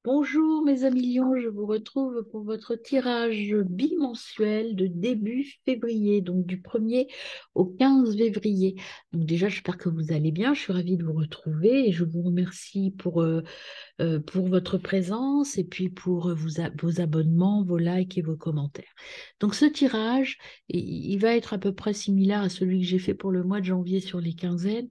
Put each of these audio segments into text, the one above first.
Bonjour mes amis lions, je vous retrouve pour votre tirage bimensuel de début février, donc du 1er au 15 février. Donc déjà, j'espère que vous allez bien, je suis ravie de vous retrouver et je vous remercie pour votre présence et puis pour vos abonnements, vos likes et vos commentaires. Donc ce tirage, il va être à peu près similaire à celui que j'ai fait pour le mois de janvier sur les quinzaines,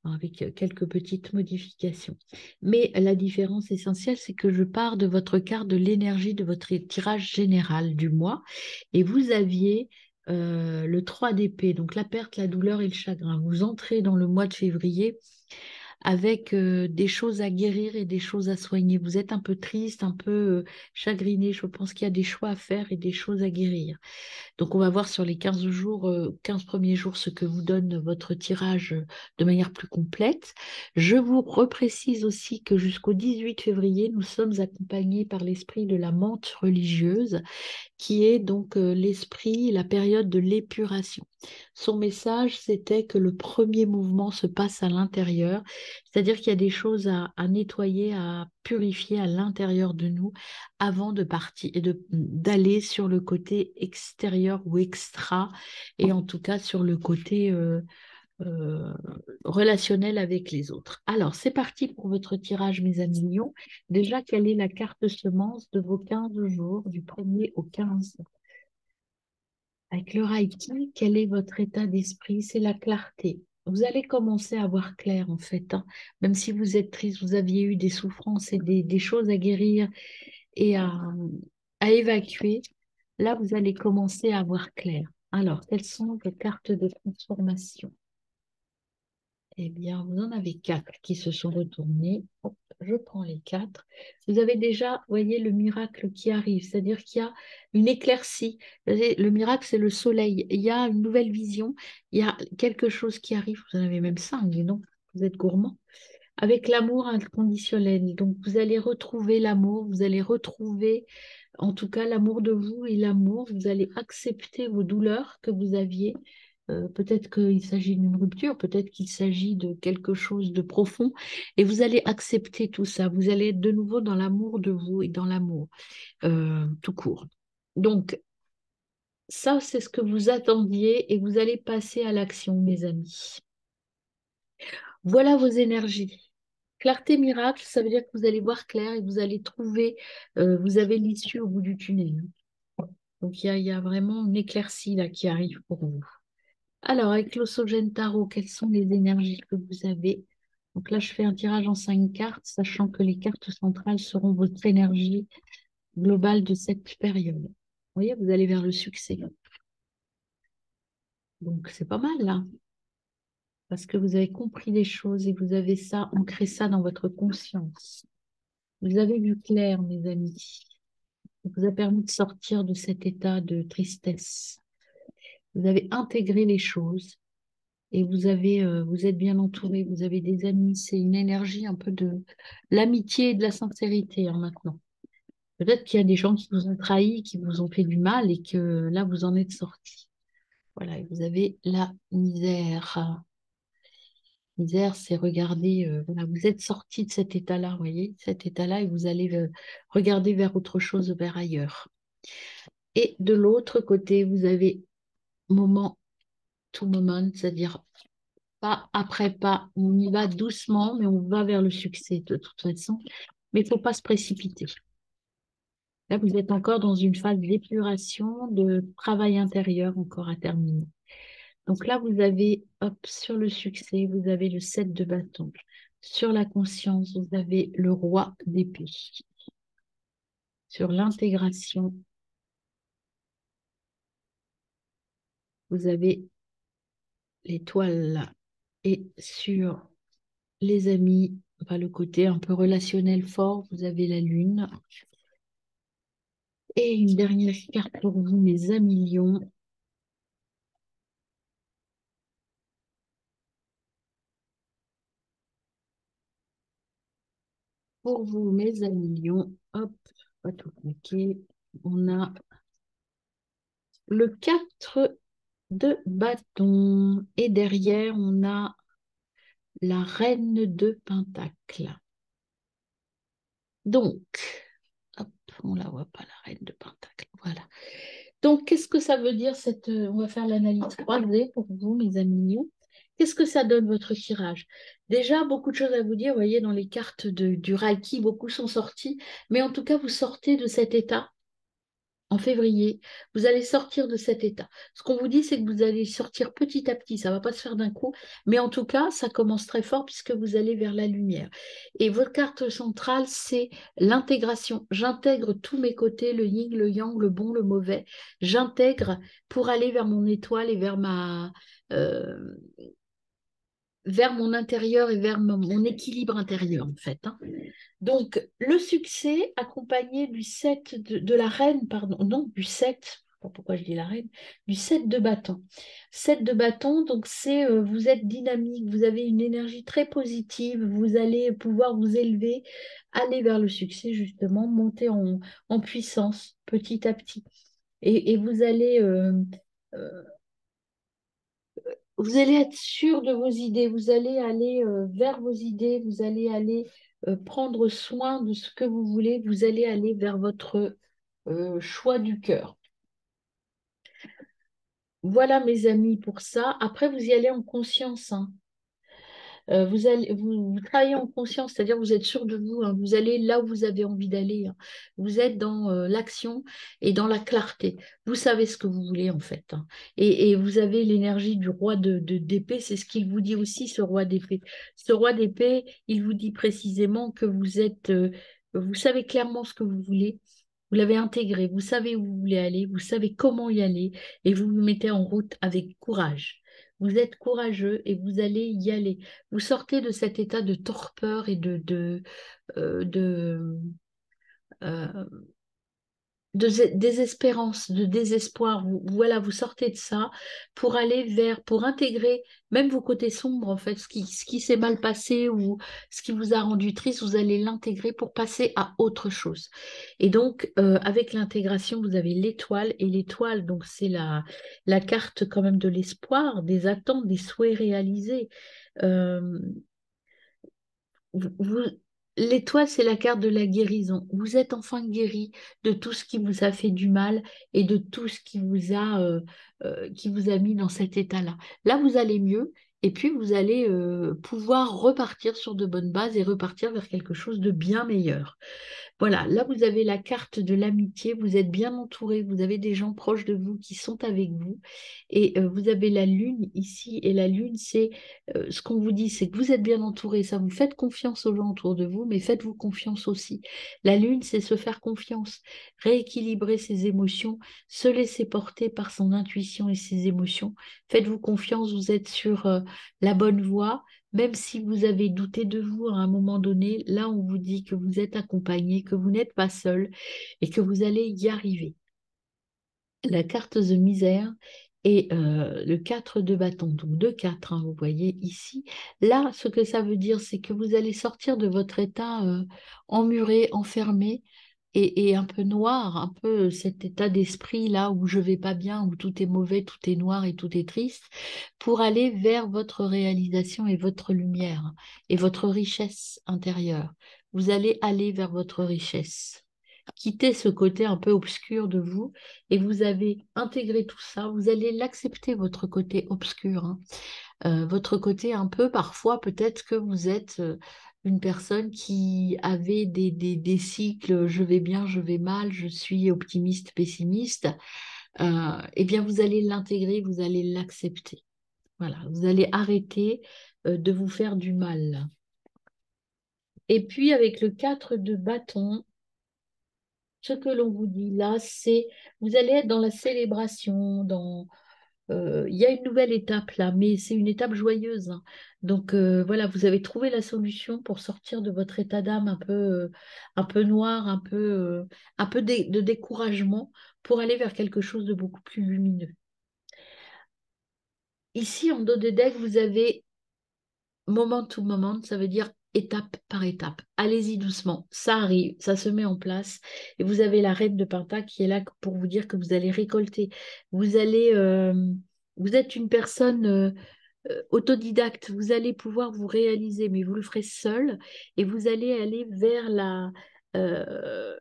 avec quelques petites modifications. Mais la différence essentielle, c'est que je pars de votre carte de l'énergie de votre tirage général du mois et vous aviez le 3 d'épée, donc la perte, la douleur et le chagrin. Vous entrez dans le mois de février avec des choses à guérir et des choses à soigner. Vous êtes un peu triste, un peu chagriné. Je pense qu'il y a des choix à faire et des choses à guérir. Donc, on va voir sur les 15 jours, 15 premiers jours, ce que vous donne votre tirage de manière plus complète. Je vous reprécise aussi que jusqu'au 18 février, nous sommes accompagnés par l'esprit de la menthe religieuse qui est donc l'esprit, la période de l'épuration. Son message, c'était que le premier mouvement se passe à l'intérieur, c'est-à-dire qu'il y a des choses à nettoyer, à purifier à l'intérieur de nous avant de partir et d'aller sur le côté extérieur ou extra, et en tout cas sur le côté euh, relationnel avec les autres. Alors, c'est parti pour votre tirage, mes amis lions. Déjà, quelle est la carte semence de vos 15 jours, du 1er au 15? Avec le Reiki, quel est votre état d'esprit? C'est la clarté. Vous allez commencer à voir clair, en fait, hein. Même si vous êtes triste, vous aviez eu des souffrances et des choses à guérir et à évacuer. Là, vous allez commencer à voir clair. Alors, quelles sont vos cartes de transformation? Eh bien, vous en avez quatre qui se sont retournés. Hop, je prends les quatre. Vous avez déjà, voyez, le miracle qui arrive, c'est-à-dire qu'il y a une éclaircie. Vous savez, le miracle, c'est le soleil. Il y a une nouvelle vision, il y a quelque chose qui arrive. Vous en avez même cinq, dis donc, vous êtes gourmand. Avec l'amour inconditionnel. Donc, vous allez retrouver l'amour, vous allez retrouver, en tout cas, l'amour de vous et l'amour. Vous allez accepter vos douleurs que vous aviez. Peut-être qu'il s'agit d'une rupture, peut-être qu'il s'agit de quelque chose de profond. Et vous allez accepter tout ça. Vous allez être de nouveau dans l'amour de vous et dans l'amour, tout court. Donc, ça, c'est ce que vous attendiez et vous allez passer à l'action, mes amis. Voilà vos énergies. Clarté miracle, ça veut dire que vous allez voir clair et vous allez trouver, vous avez l'issue au bout du tunnel, hein. Donc il y a vraiment une éclaircie là qui arrive pour vous. Alors, avec l'Ossogène Tarot, quelles sont les énergies que vous avez? Donc là, je fais un tirage en 5 cartes, sachant que les cartes centrales seront votre énergie globale de cette période. Vous voyez, vous allez vers le succès. Donc c'est pas mal là, parce que vous avez compris les choses et vous avez ça, ancré ça dans votre conscience. Vous avez vu clair, mes amis. Ça vous a permis de sortir de cet état de tristesse. Vous avez intégré les choses et vous êtes bien entouré. Vous avez des amis. C'est une énergie un peu de l'amitié et de la sincérité, hein, maintenant. Peut-être qu'il y a des gens qui vous ont trahi, qui vous ont fait du mal et que là, vous en êtes sortis. Voilà, et vous avez la misère. Misère, c'est regarder, voilà, vous êtes sorti de cet état-là, vous voyez, cet état-là, et vous allez regarder vers autre chose, vers ailleurs. Et de l'autre côté, vous avez moment to moment, c'est-à-dire pas après pas. On y va doucement, mais on va vers le succès de toute façon. Mais il ne faut pas se précipiter. Là, vous êtes encore dans une phase d'épuration, de travail intérieur encore à terminer. Donc là, vous avez, hop, sur le succès, vous avez le 7 de bâton. Sur la conscience, vous avez le roi d'épée. Sur l'intégration, vous avez l'étoile là. Et sur les amis, enfin, le côté un peu relationnel fort, vous avez la lune. Et une dernière carte pour vous, mes amis lions. Pour vous, mes amis lions, hop, pas tout cliquer. On a le 4 de bâton. Et derrière, on a la reine de Pentacle. Donc, hop, on la voit pas, la reine de Pentacle. Voilà. Donc, qu'est-ce que ça veut dire cette... On va faire l'analyse croisée pour vous, mes amis. Qu'est-ce que ça donne votre tirage? Déjà, beaucoup de choses à vous dire. Vous voyez, dans les cartes du Reiki, beaucoup sont sorties. Mais en tout cas, vous sortez de cet état en février, vous allez sortir de cet état. Ce qu'on vous dit, c'est que vous allez sortir petit à petit. Ça ne va pas se faire d'un coup, mais en tout cas, ça commence très fort puisque vous allez vers la lumière. Et votre carte centrale, c'est l'intégration. J'intègre tous mes côtés, le yin, le yang, le bon, le mauvais. J'intègre pour aller vers mon étoile et euh, vers mon intérieur et vers mon équilibre intérieur, en fait, hein. Donc, le succès accompagné du 7 de la reine, pardon, non, du 7, je sais pas pourquoi je dis la reine, du 7 de bâton. 7 de bâton, donc c'est vous êtes dynamique, vous avez une énergie très positive, vous allez pouvoir vous élever, aller vers le succès, justement, monter en puissance petit à petit. Et vous allez euh, vous allez être sûr de vos idées, vous allez aller vers vos idées, vous allez aller prendre soin de ce que vous voulez, vous allez aller vers votre choix du cœur. Voilà mes amis pour ça. Après, vous y allez en conscience, hein. Vous travaillez en conscience, c'est-à-dire vous êtes sûr de vous, hein. Vous allez là où vous avez envie d'aller, hein. Vous êtes dans l'action et dans la clarté. Vous savez ce que vous voulez en fait, hein. Et vous avez l'énergie du roi d'épée, c'est ce qu'il vous dit aussi, ce roi d'épée. Ce roi d'épée, il vous dit précisément que vous savez clairement ce que vous voulez. Vous l'avez intégré, vous savez où vous voulez aller, vous savez comment y aller et vous vous mettez en route avec courage. Vous êtes courageux et vous allez y aller. Vous sortez de cet état de torpeur et de, euh, désespérance, de désespoir. Voilà, vous sortez de ça pour aller vers, pour intégrer même vos côtés sombres, en fait, ce qui s'est mal passé ou ce qui vous a rendu triste, vous allez l'intégrer pour passer à autre chose. Et donc, avec l'intégration, vous avez l'étoile, et l'étoile, donc c'est la carte quand même de l'espoir, des attentes, des souhaits réalisés. Euh, vous- L'étoile, c'est la carte de la guérison. Vous êtes enfin guéri de tout ce qui vous a fait du mal et de tout ce qui vous a mis dans cet état-là. Là, vous allez mieux et puis vous allez pouvoir repartir sur de bonnes bases et repartir vers quelque chose de bien meilleur. Voilà, là vous avez la carte de l'amitié, vous êtes bien entouré, vous avez des gens proches de vous qui sont avec vous et vous avez la lune ici et la lune c'est ce qu'on vous dit, c'est que vous êtes bien entouré, ça vous faites confiance aux gens autour de vous, mais faites-vous confiance aussi. La lune c'est se faire confiance, rééquilibrer ses émotions, se laisser porter par son intuition et ses émotions. Faites-vous confiance, vous êtes sur la bonne voie. Même si vous avez douté de vous à un moment donné, là on vous dit que vous êtes accompagné, que vous n'êtes pas seul et que vous allez y arriver. La carte de misère et le 4 de bâton, donc 2 4, hein, vous voyez ici. Là, ce que ça veut dire, c'est que vous allez sortir de votre état emmuré, enfermé et un peu noir, un peu cet état d'esprit là où je vais pas bien, où tout est mauvais, tout est noir et tout est triste, pour aller vers votre réalisation et votre lumière et votre richesse intérieure. Vous allez aller vers votre richesse. Quittez ce côté un peu obscur de vous et vous avez intégré tout ça, vous allez l'accepter, votre côté obscur, hein. Votre côté un peu, parfois, peut-être que vous êtes une personne qui avait des cycles, je vais bien, je vais mal, je suis optimiste, pessimiste. Eh bien, vous allez l'intégrer, vous allez l'accepter. Voilà, vous allez arrêter de vous faire du mal. Et puis, avec le 4 de bâton, ce que l'on vous dit là, c'est vous allez être dans la célébration, il y a une nouvelle étape là, mais c'est une étape joyeuse, hein. Donc voilà, vous avez trouvé la solution pour sortir de votre état d'âme un peu noir, un peu de découragement pour aller vers quelque chose de beaucoup plus lumineux. Ici, en dos de deck, vous avez moment to moment, ça veut dire étape par étape. Allez-y doucement, ça arrive, ça se met en place. Et vous avez la reine de Pentacle qui est là pour vous dire que vous allez récolter. Vous allez, vous êtes une personne autodidacte. Vous allez pouvoir vous réaliser, mais vous le ferez seul et vous allez aller vers euh,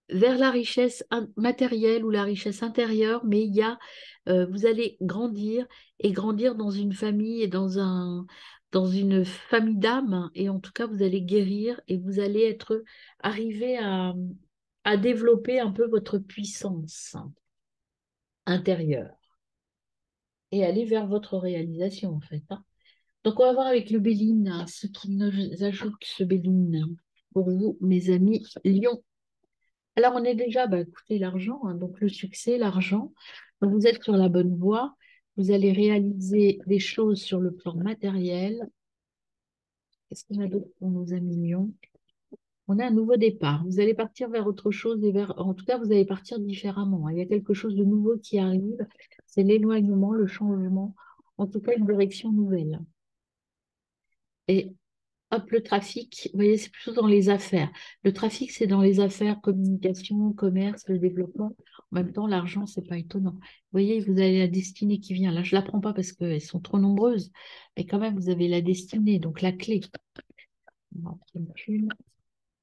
vers la richesse matérielle ou la richesse intérieure, mais vous allez grandir et grandir dans une famille et dans une famille d'âmes, et en tout cas, vous allez guérir et vous allez arriver à développer un peu votre puissance intérieure et aller vers votre réalisation, en fait, hein. Donc, on va voir avec le Béline, hein, ce qui nous ajoute ce Béline pour vous, mes amis Lion. Alors, on est déjà, bah, écoutez, l'argent, hein, donc le succès, l'argent. Donc, vous êtes sur la bonne voie. Vous allez réaliser des choses sur le plan matériel. Qu'est-ce qu'on a d'autre pour nos amis Lions? On a un nouveau départ. Vous allez partir vers autre chose et en tout cas, vous allez partir différemment, hein. Il y a quelque chose de nouveau qui arrive. C'est l'éloignement, le changement. En tout cas, une direction nouvelle. Et hop, le trafic, vous voyez, c'est plutôt dans les affaires. Le trafic, c'est dans les affaires, communication, commerce, le développement. En même temps, l'argent, c'est pas étonnant. Vous voyez, vous avez la destinée qui vient. Là, je ne la prends pas parce qu'elles sont trop nombreuses, mais quand même, vous avez la destinée, donc la clé. On va en prendre une.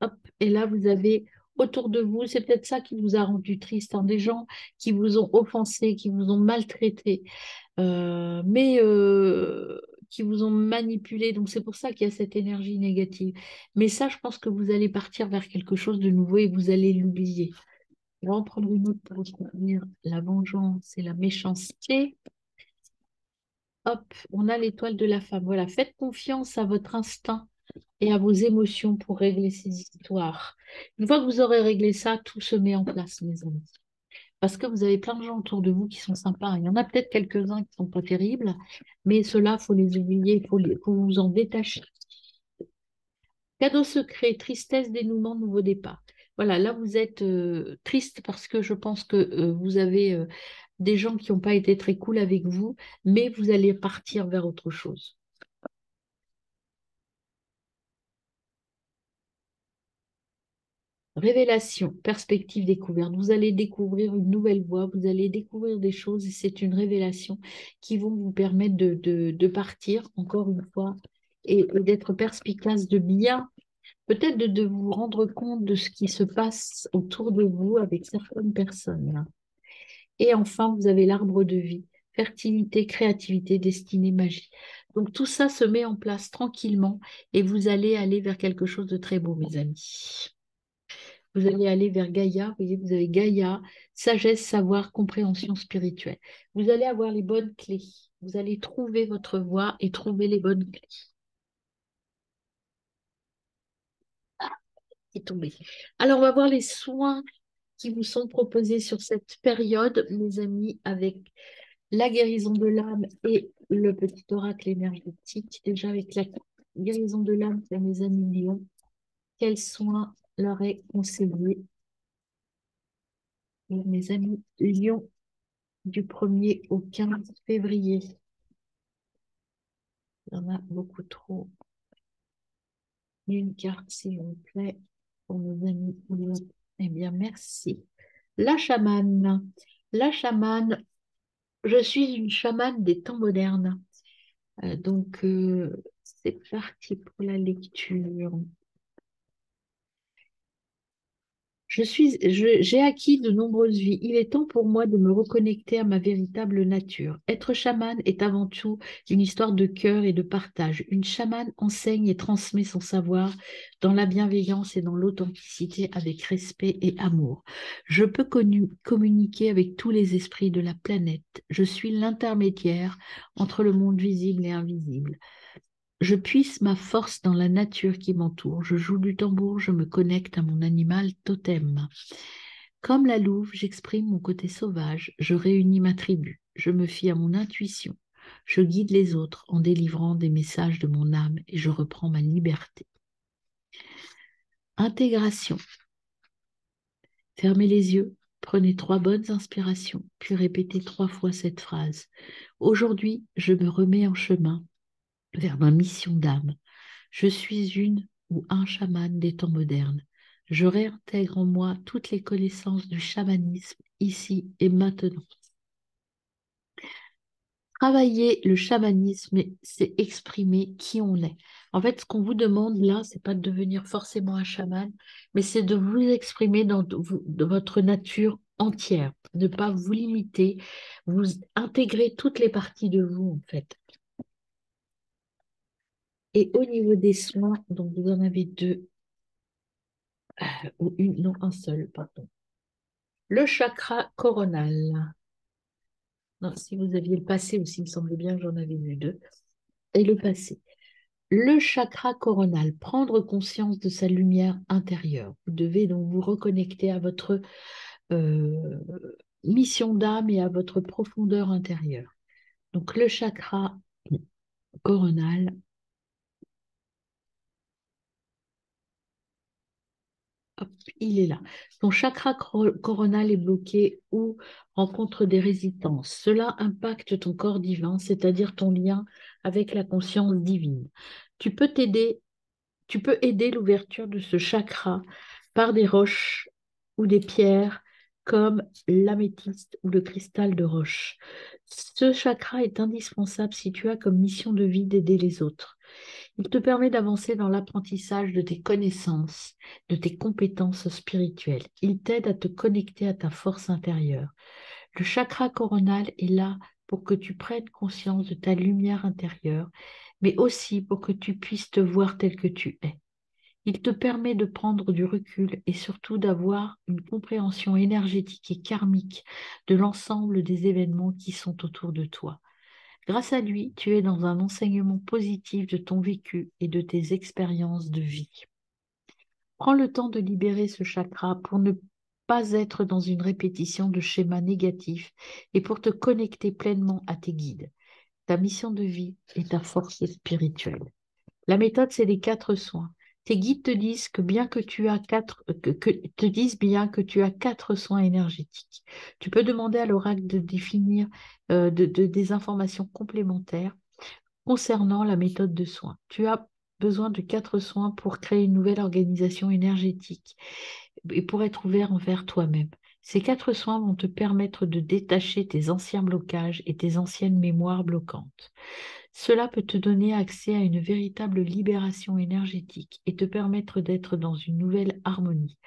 Hop, et là, vous avez autour de vous, c'est peut-être ça qui vous a rendu triste, hein, des gens qui vous ont offensé, qui vous ont maltraité, mais qui vous ont manipulé. Donc c'est pour ça qu'il y a cette énergie négative. Mais ça, je pense que vous allez partir vers quelque chose de nouveau et vous allez l'oublier. On va en prendre une autre pour soutenir la vengeance et la méchanceté. Hop, on a l'étoile de la femme. Voilà, faites confiance à votre instinct et à vos émotions pour régler ces histoires. Une fois que vous aurez réglé ça, tout se met en place, mes amis. Parce que vous avez plein de gens autour de vous qui sont sympas. Il y en a peut-être quelques-uns qui sont pas terribles, mais ceux-là, il faut les oublier, faut vous en détacher. Cadeau secret, tristesse, dénouement, nouveau départ. Voilà, là, vous êtes triste parce que je pense que vous avez des gens qui n'ont pas été très cool avec vous, mais vous allez partir vers autre chose. Révélation, perspective, découverte. Vous allez découvrir une nouvelle voie, vous allez découvrir des choses et c'est une révélation qui vont vous permettre de partir, encore une fois, et d'être perspicace, de bien, peut-être de vous rendre compte de ce qui se passe autour de vous avec certaines personnes. Et enfin, vous avez l'arbre de vie, fertilité, créativité, destinée, magie. Donc tout ça se met en place tranquillement et vous allez aller vers quelque chose de très beau, mes amis. Vous allez aller vers Gaïa. Vous voyez, vous avez Gaïa, sagesse, savoir, compréhension spirituelle. Vous allez avoir les bonnes clés. Vous allez trouver votre voie et trouver les bonnes clés. C'est tombé. Alors, on va voir les soins qui vous sont proposés sur cette période, mes amis, avec la guérison de l'âme et le petit oracle énergétique. Déjà, avec la guérison de l'âme pour mes amis lions, quels soins leur est conseillé pour mes amis lions du 1er au 15 février? Il y en a beaucoup trop. Une carte, s'il vous plaît, pour nos amis lions. Eh bien, merci. La chamane. La chamane, je suis une chamane des temps modernes. Donc, c'est parti pour la lecture. J'ai acquis de nombreuses vies. Il est temps pour moi de me reconnecter à ma véritable nature. Être chamane est avant tout une histoire de cœur et de partage. Une chamane enseigne et transmet son savoir dans la bienveillance et dans l'authenticité avec respect et amour. Je peux communiquer avec tous les esprits de la planète. Je suis l'intermédiaire entre le monde visible et invisible. Je puise ma force dans la nature qui m'entoure. Je joue du tambour, je me connecte à mon animal totem. Comme la louve, j'exprime mon côté sauvage. Je réunis ma tribu. Je me fie à mon intuition. Je guide les autres en délivrant des messages de mon âme et je reprends ma liberté. Intégration. Fermez les yeux, prenez 3 bonnes inspirations, puis répétez 3 fois cette phrase. Aujourd'hui, je me remets en chemin vers ma mission d'âme. Je suis une ou un chaman des temps modernes. Je réintègre en moi toutes les connaissances du chamanisme ici et maintenant. Travailler le chamanisme, c'est exprimer qui on est. En fait, ce qu'on vous demande là, c'est pas de devenir forcément un chaman, mais c'est de vous exprimer de votre nature entière, ne pas vous limiter, vous intégrer toutes les parties de vous, en fait. Et au niveau des soins, donc vous en avez deux, ou une, non, un seul, pardon. Le chakra coronal. Non, si vous aviez le passé aussi, il me semblait bien que j'en avais vu deux. Et le passé. Le chakra coronal, prendre conscience de sa lumière intérieure. Vous devez donc vous reconnecter à votre euh, mission d'âme et à votre profondeur intérieure. Donc le chakra coronal, hop, il est là. Ton chakra coronal est bloqué ou rencontre des résistances. Cela impacte ton corps divin, c'est-à-dire ton lien avec la conscience divine. Tu peux t'aider Tu peux aider l'ouverture de ce chakra par des roches ou des pierres comme l'améthyste ou le cristal de roche. Ce chakra est indispensable si tu as comme mission de vie d'aider les autres. Il te permet d'avancer dans l'apprentissage de tes connaissances, de tes compétences spirituelles. Il t'aide à te connecter à ta force intérieure. Le chakra coronal est là pour que tu prennes conscience de ta lumière intérieure, mais aussi pour que tu puisses te voir tel que tu es. Il te permet de prendre du recul et surtout d'avoir une compréhension énergétique et karmique de l'ensemble des événements qui sont autour de toi. Grâce à lui, tu es dans un enseignement positif de ton vécu et de tes expériences de vie. Prends le temps de libérer ce chakra pour ne pas être dans une répétition de schémas négatifs et pour te connecter pleinement à tes guides, ta mission de vie et ta force spirituelle. La méthode, c'est les 4 soins. Tes guides te disent que bien que tu as te disent bien que tu as 4 soins énergétiques. Tu peux demander à l'oracle de définir des informations complémentaires concernant la méthode de soins. Tu as besoin de 4 soins pour créer une nouvelle organisation énergétique et pour être ouvert envers toi-même. Ces 4 soins vont te permettre de détacher tes anciens blocages et tes anciennes mémoires bloquantes. Cela peut te donner accès à une véritable libération énergétique et te permettre d'être dans une nouvelle harmonie.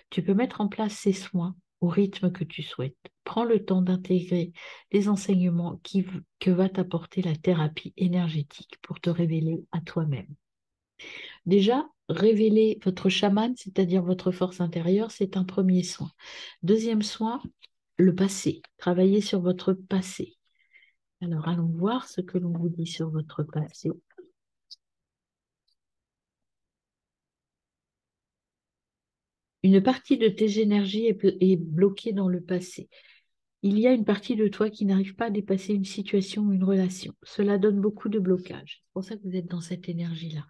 Tu peux mettre en place ces soins au rythme que tu souhaites. Prends le temps d'intégrer les enseignements que va t'apporter la thérapie énergétique pour te révéler à toi-même. Déjà, révéler votre chaman, c'est-à-dire votre force intérieure, c'est un premier soin. Deuxième soin, le passé. Travailler sur votre passé. Alors, allons voir ce que l'on vous dit sur votre passé. Une partie de tes énergies est bloquée dans le passé. Il y a une partie de toi qui n'arrive pas à dépasser une situation ou une relation. Cela donne beaucoup de blocages. C'est pour ça que vous êtes dans cette énergie-là.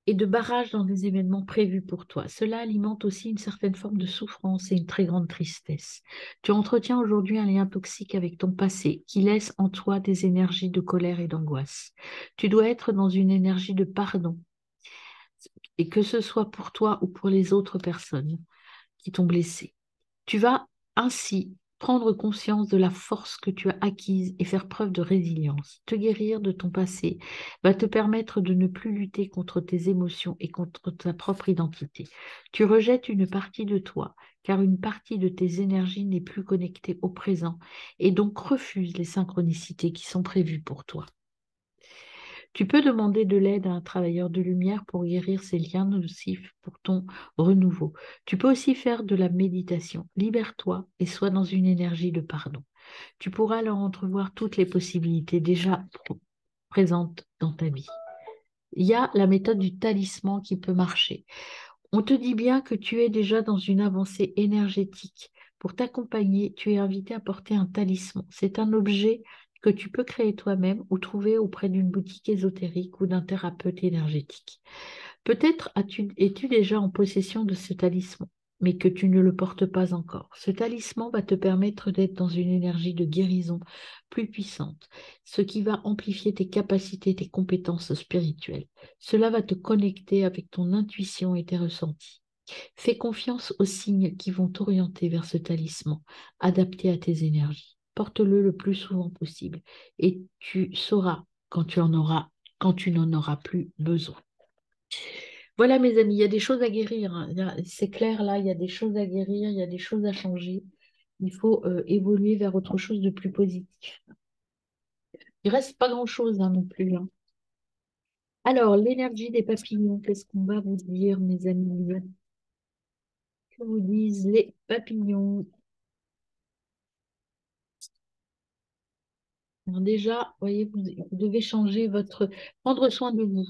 Et de barrage dans des événements prévus pour toi. Cela alimente aussi une certaine forme de souffrance et une très grande tristesse. Tu entretiens aujourd'hui un lien toxique avec ton passé qui laisse en toi des énergies de colère et d'angoisse. Tu dois être dans une énergie de pardon, et que ce soit pour toi ou pour les autres personnes qui t'ont blessé. Tu vas ainsi prendre conscience de la force que tu as acquise et faire preuve de résilience. Te guérir de ton passé va te permettre de ne plus lutter contre tes émotions et contre ta propre identité. Tu rejettes une partie de toi, car une partie de tes énergies n'est plus connectée au présent et donc refuse les synchronicités qui sont prévues pour toi. Tu peux demander de l'aide à un travailleur de lumière pour guérir ces liens nocifs pour ton renouveau. Tu peux aussi faire de la méditation. Libère-toi et sois dans une énergie de pardon. Tu pourras alors entrevoir toutes les possibilités déjà présentes dans ta vie. Il y a la méthode du talisman qui peut marcher. On te dit bien que tu es déjà dans une avancée énergétique. Pour t'accompagner, tu es invité à porter un talisman. C'est un objet que tu peux créer toi-même ou trouver auprès d'une boutique ésotérique ou d'un thérapeute énergétique. Peut-être es-tu déjà en possession de ce talisman, mais que tu ne le portes pas encore. Ce talisman va te permettre d'être dans une énergie de guérison plus puissante, ce qui va amplifier tes capacités, tes compétences spirituelles. Cela va te connecter avec ton intuition et tes ressentis. Fais confiance aux signes qui vont t'orienter vers ce talisman, adapté à tes énergies. Porte-le le plus souvent possible et tu sauras quand tu n'en auras plus besoin. Voilà, mes amis, il y a des choses à guérir, hein. C'est clair, là, il y a des choses à guérir, il y a des choses à changer. Il faut évoluer vers autre chose de plus positif. Il reste pas grand-chose hein, non plus, hein. Alors, l'énergie des papillons, qu'est-ce qu'on va vous dire, mes amis? Que vous disent les papillons? Alors déjà, vous voyez, vous devez changer votre... Prendre soin de vous.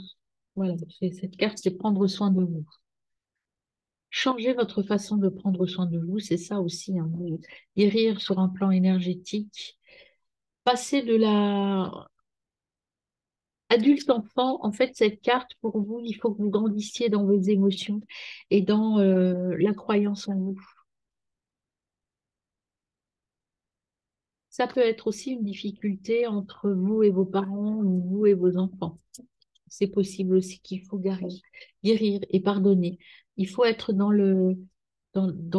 Voilà, cette carte, c'est prendre soin de vous. Changer votre façon de prendre soin de vous, c'est ça aussi, hein, guérir sur un plan énergétique. Passer de la adulte-enfant, en fait, cette carte, pour vous, il faut que vous grandissiez dans vos émotions et dans la croyance en vous. Ça peut être aussi une difficulté entre vous et vos parents ou vous et vos enfants. C'est possible aussi qu'il faut guérir et pardonner. Il faut être dans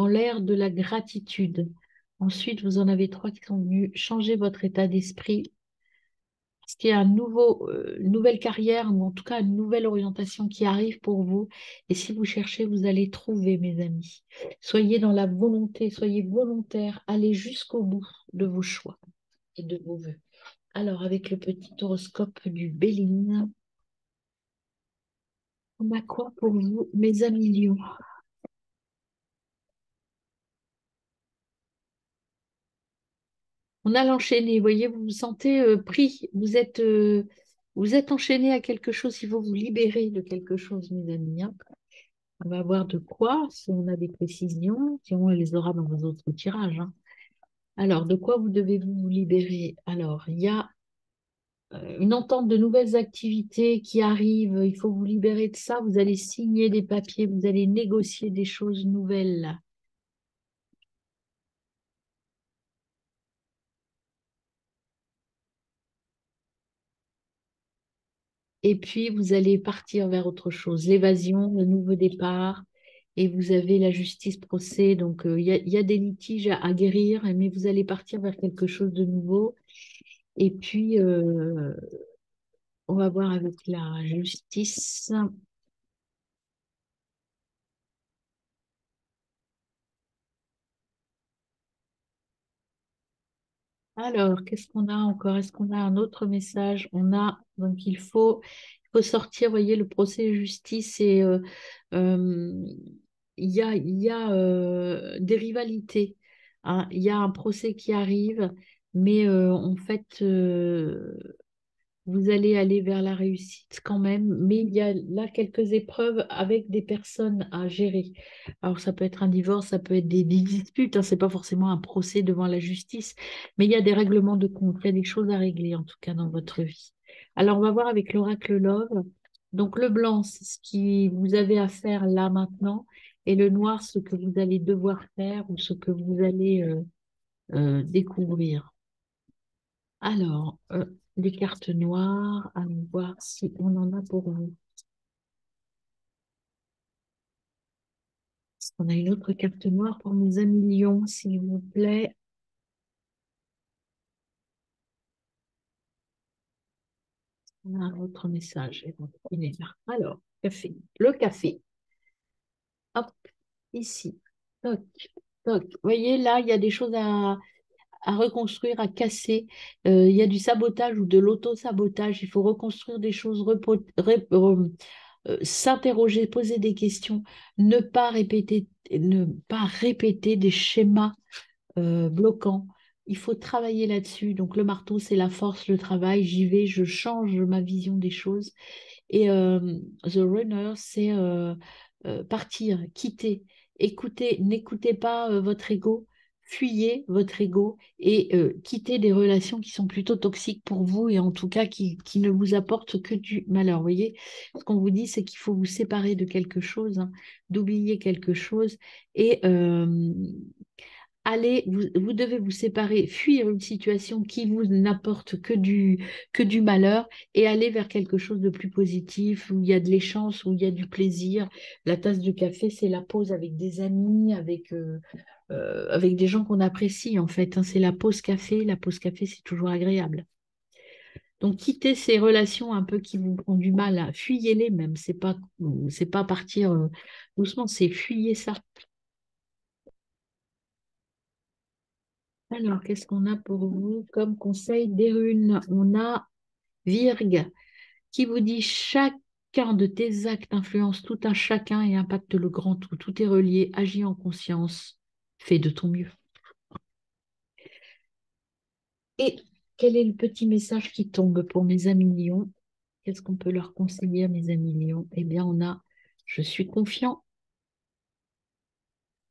l'ère de la gratitude. Ensuite, vous en avez trois qui sont venus changer votre état d'esprit. Parce qu'il y a une nouvelle carrière, ou en tout cas une nouvelle orientation qui arrive pour vous. Et si vous cherchez, vous allez trouver, mes amis. Soyez dans la volonté, soyez volontaire, allez jusqu'au bout de vos choix et de vos vœux. Alors, avec le petit horoscope du Béline, on a quoi pour vous, mes amis lions? On a l'enchaîné, vous voyez, vous vous sentez pris, vous êtes enchaîné à quelque chose, il faut vous libérer de quelque chose, mes amis, hein. On va voir de quoi, si on a des précisions, sinon on les aura dans vos autres tirages, hein. Alors, de quoi vous devez-vous vous libérer? Alors, il y a une entente de nouvelles activités qui arrivent, il faut vous libérer de ça, vous allez signer des papiers, vous allez négocier des choses nouvelles. Et puis, vous allez partir vers autre chose, l'évasion, le nouveau départ. Et vous avez la justice procès. Donc, il y a des litiges à guérir, mais vous allez partir vers quelque chose de nouveau. Et puis, on va voir avec la justice. Alors, qu'est-ce qu'on a encore? Est-ce qu'on a un autre message? On a, donc il faut sortir, vous voyez, le procès de justice et euh, il y a des rivalités, hein. Il y a un procès qui arrive, mais en fait, vous allez aller vers la réussite quand même, mais il y a là quelques épreuves avec des personnes à gérer. Alors ça peut être un divorce, ça peut être des disputes, hein, c'est pas forcément un procès devant la justice, mais il y a des règlements de compte, il y a des choses à régler en tout cas dans votre vie. Alors on va voir avec l'oracle Love. Donc le blanc, c'est ce qui vous avez à faire là maintenant, et le noir, ce que vous allez devoir faire ou ce que vous allez découvrir. Alors, les cartes noires, à voir si on en a pour vous. Est-ce qu'on a une autre carte noire pour mes amis lions, s'il vous plaît? On a un autre message. Il est là. Alors, café. Le café. Hop, ici. Toc, toc. Vous voyez, là, il y a des choses à reconstruire, à casser. Il y a du sabotage ou de l'auto-sabotage. Il faut reconstruire des choses, s'interroger, poser des questions, ne pas répéter des schémas bloquants. Il faut travailler là-dessus. Donc le marteau, c'est la force, le travail. J'y vais, je change ma vision des choses. Et The Runner, c'est partir, quitter, écoutez, n'écoutez pas votre ego, fuyez votre ego et quittez des relations qui sont plutôt toxiques pour vous et en tout cas qui ne vous apportent que du malheur. Vous voyez, ce qu'on vous dit, c'est qu'il faut vous séparer de quelque chose, hein, d'oublier quelque chose et vous devez vous séparer, fuir une situation qui vous n'apporte que du malheur et aller vers quelque chose de plus positif, où il y a de l'échange, où il y a du plaisir. La tasse de café, c'est la pause avec des amis, avec des gens qu'on apprécie en fait, hein. C'est la pause café. La pause café, c'est toujours agréable. Donc, quittez ces relations un peu qui vous font du mal, fuyez-les même. C'est pas partir doucement, c'est fuyez ça. Alors, qu'est-ce qu'on a pour vous comme conseil des runes? On a Virgue qui vous dit chacun de tes actes influence tout un chacun et impacte le grand tout. Tout est relié, agis en conscience, fais de ton mieux. Et quel est le petit message qui tombe pour mes amis lions? Qu'est-ce qu'on peut leur conseiller à mes amis lions? Eh bien, on a je suis confiant.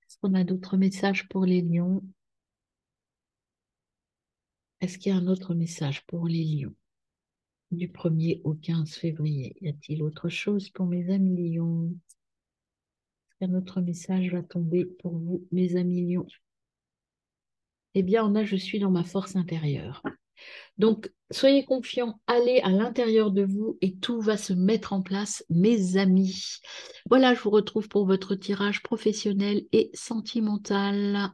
Est-ce qu'on a d'autres messages pour les lions? Est-ce qu'il y a un autre message pour les lions du 1er au 15 février? Y a-t-il autre chose pour mes amis lions? Est-ce qu'un autre message va tomber pour vous, mes amis lions? Eh bien, on a je suis dans ma force intérieure. Donc, soyez confiants, allez à l'intérieur de vous et tout va se mettre en place, mes amis. Voilà, je vous retrouve pour votre tirage professionnel et sentimental.